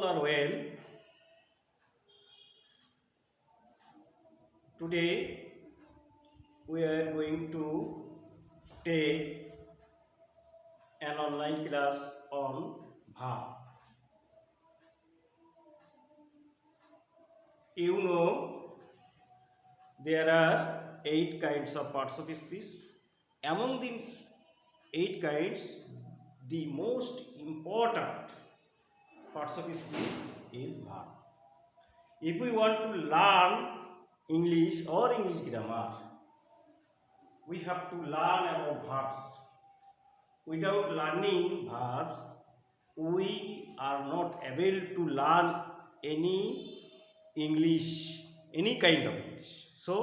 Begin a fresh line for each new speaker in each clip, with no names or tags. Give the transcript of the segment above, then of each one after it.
all are well. Today we are going to take an online class on verb. You know there are 8 kinds of parts of speech. Among these 8 kinds, the most important parts of speech is verb. If we want to learn English or English grammar, we have to learn about verbs. Without learning verbs, we are not able to learn any English, any kind of English. So,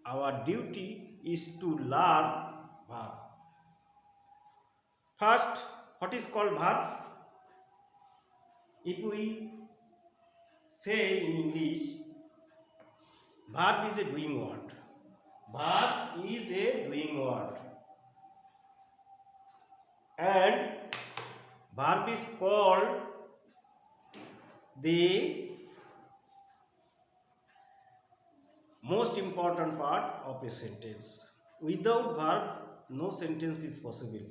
our duty is to learn verb. First, what is called verb? If we say in English, verb is a doing word. Verb is a doing word. And verb is called the most important part of a sentence. Without verb, no sentence is possible.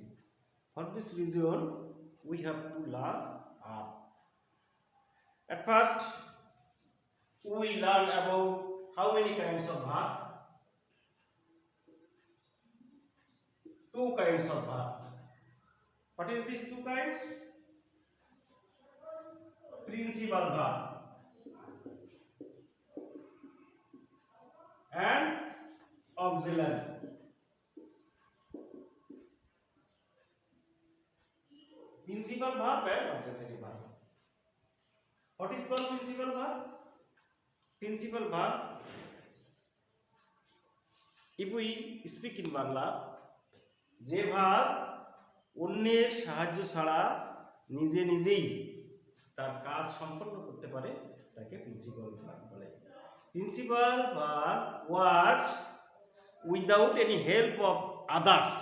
For this reason, we have to learn verb. At first, we learn about how many kinds of verb? 2 kinds of verb. What is these 2 kinds? Principal verb and auxiliary. Principal verb and auxiliary verb. What is called principal verb? Principal verb, if we speak in Bangla, যে ভাব অন্যের সাহায্য ছাড়া নিজে নিজেই তার কাজ সম্পন্ন করতে পারে তাকে প্রিন্সিপাল ভার্ব বলে। Principal verb works without any help of others.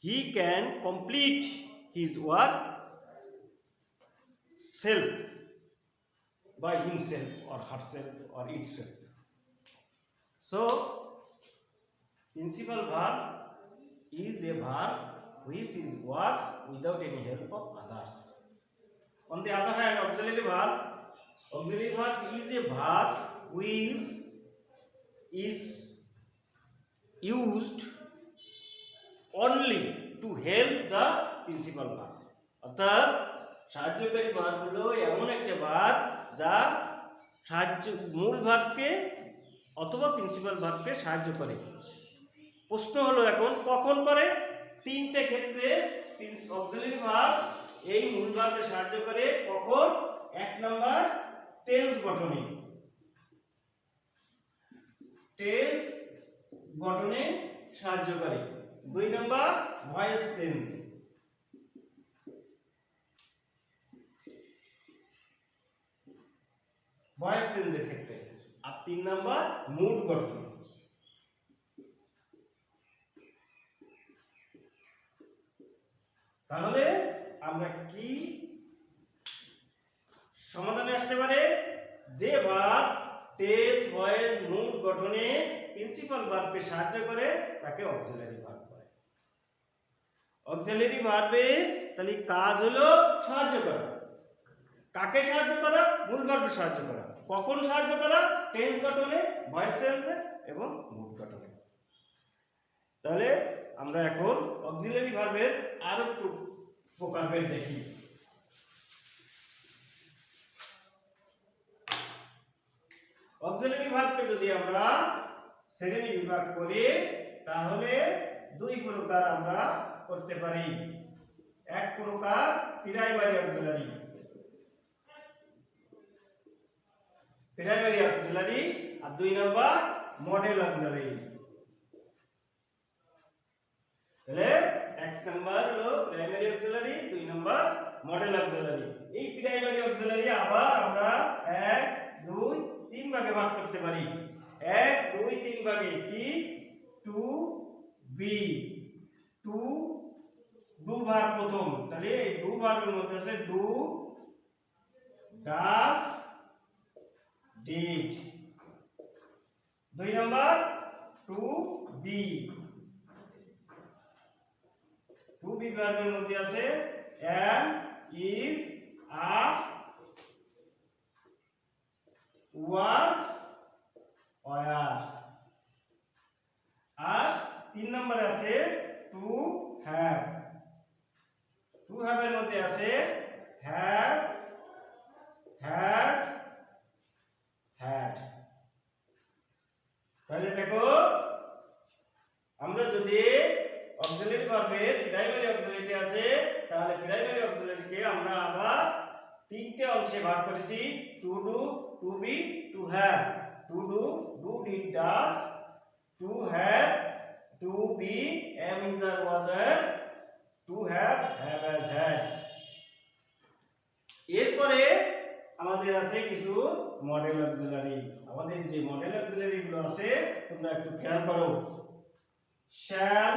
He can complete his work self by himself or herself or itself. So, principal verb is a verb which is works without any help of others. On the other hand, auxiliary verb is a verb which is used only to help the principal verb. অর্থাৎ সাহায্যকারী verb হলো এমন একটা verb যা সাহায্য মূল ভার্বকে অথবা principal ভার্বকে সাহায্য করে। প্রশ্ন হলো এখন কখন করে? 3টে ক্ষেত্রে অক্সিলারি ভার্ব এই মূল ভার্বকে সাহায্য করে। কখন? 1 নাম্বার টেন্স গঠনে, টেন্স গঠনে সাহায্য করে। 2 নাম্বার ভয়েস চেঞ্জ, ভয়েস চেঞ্জের ক্ষেত্রে। আর 3 নাম্বার মুড গঠন। তাহলে আমরা কি সমাধানে আসতে পারে? যে ভার্ব টেন্স ভয়েস মুড গঠনে প্রিন্সিপাল ভার্বকে সাহায্য করে তাকে অক্সিলারি ভার্ব বলে। অক্সিলারি ভার্বের তাহলে কাজ হলো সাহায্য করা। কাকে সাহায্য করা? মূল ভার্বকে সাহায্য করা। কখন সাহায্য করা? টেন্স গঠনে, ভয়েস চেঞ্জে এবং মুড গঠনে। তাহলে আমরা এখন অক্সিলারি ভার্বের আরো একটু প্রকারভেদ দেখি। অক্সিলারি ভার্বকে যদি আমরা শ্রেণী বিভাগ করি তাহলে 2 প্রকার আমরা করতে পারি। এক প্রকার প্রাইমারি অক্সিলারি, প্রাইমারি অক্সিলারি, আর 2 নাম্বার মডেল অক্সিলারি। তাহলে 1 নাম্বার হলো primary auxiliary, 2 number modal auxiliary. এই প্রাইমারি অক্সিলারি আবার আমরা 1, 2, 3 ভাগে ভাগ করতে পারি। 1, 2, 3 ভাগে কি? To be, to do verb প্রথম। তাহলে এই ডু ভার্বের মধ্যে আছে do, does did. 2 number to be. To be ভার্বের মধ্যে আছে am, is, are, was, were। আর 3 নম্বরে আছে টু হ্যাভ। টু হ্যাভ এর মধ্যে আছে হ্যাভ, হ্যাজ, হ্যাড। তাহলে দেখো আমরা যদি অক্সিলারি ভার্বের প্রাইমারি অক্সিলারিটি আছে তাহলে প্রাইমারি অক্সিলারিকে আমরা আবার তিনটে অংশে ভাগ করেছি, to do, to be, to have. To do, do did does, to have, to be, am is are was are, to have, have has had। এরপরে আমাদের আছে কিছু মডেল অক্সিলারি। আমাদের যে মডেল অক্সিলারি গুলো আছে তোমরা একটু খেয়াল করো। shall,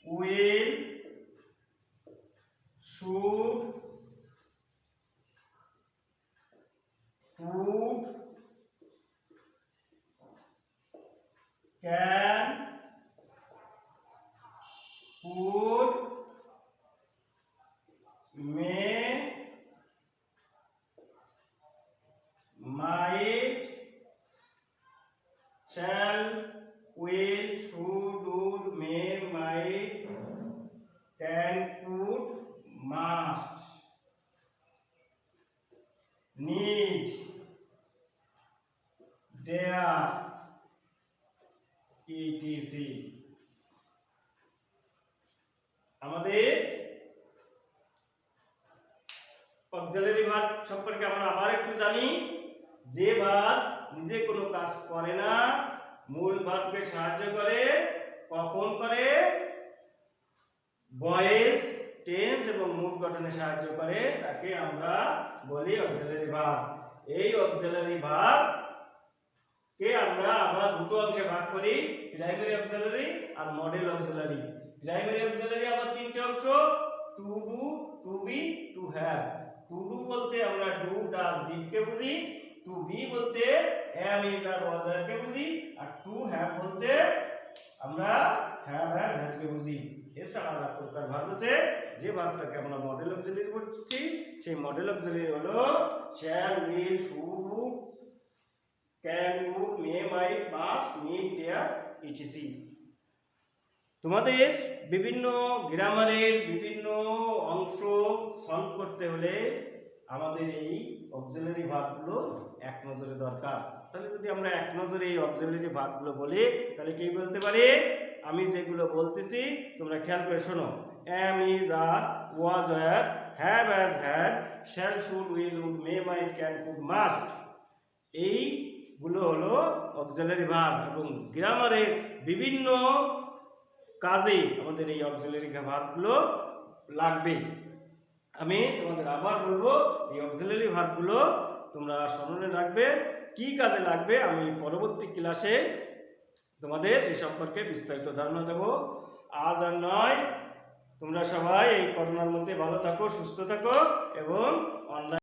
will, should, would, can, would, may, might, shall, will, should, would, may, might, can, could, must, need, dare, etc। আমাদের অক্সিলারি ভার্ব সম্পর্কে আমরা আবার একটু জানি। যে ভার্ব নিজে কোনো কাজ করে না, মূল ভার্বকে সাহায্য করে, কখন করে, ভয়েস, টেন্স এবং মুড গঠনে সাহায্য করে, তাকে আমরা বলি অক্সিলারি ভার্ব। এই অক্সিলারি ভার্ব কে আমরা আবার দুটো অংশে ভাগ করি, প্রাইমারি অক্সিলারি আর মডেল অক্সিলারি। প্রাইমারি অক্সিলারি আবার তিনটে অংশ, to do, to be, to have. To do বলতে আমরা ডু, ডাজ, ডিড কে বুঝি। টু বি বলতে am, is, are, was, are কে বুঝি। আর টু হ্যাভ বলতে আমরা have, has, had কে বুঝি। এছাড়া আর প্রকার ভার্ব আছে যে ভার্বটাকে আমরা মডেল অক্সিলারি বলছি, সেই মডেল অক্সিলারি হলো shall, will, should, would, can, would, may, might, must, need, dare, etc। তোমাদের বিভিন্ন গ্রামারের বিভিন্ন অংশ সলভ করতে হলে আমাদের এই অক্সিলারি ভার্বগুলো এক নজরে দরকার। তাহলে যদি আমরা এক নজরে এই অক্সিলারি ভার্বগুলো বলি তাহলে কি বলতে পারি? আমি যেগুলো বলতেছি তোমরা খেয়াল করে শোনো। am, is, are, was, were, have, has, had, shall, should, will, would, may, might, can, could, must। এইগুলো হলো অক্সিলারি ভার্ব এবং গ্রামারে বিভিন্ন কাজে আমাদের এই অক্সিলারি ভার্বগুলো লাগবে। আমি তোমাদের আবার বলবো এই অক্সিলারি ভার্বগুলো তোমরা স্মরণে রাখবে, কি কাজে লাগবে আমি পরবর্তী ক্লাসে তোমাদের এই সম্পর্কে বিস্তারিত ধারণা দেব। আজ আর নয়, তোমরা সবাই এই করোনার মধ্যে ভালো থাকো, সুস্থ থাকো এবং অনলাইন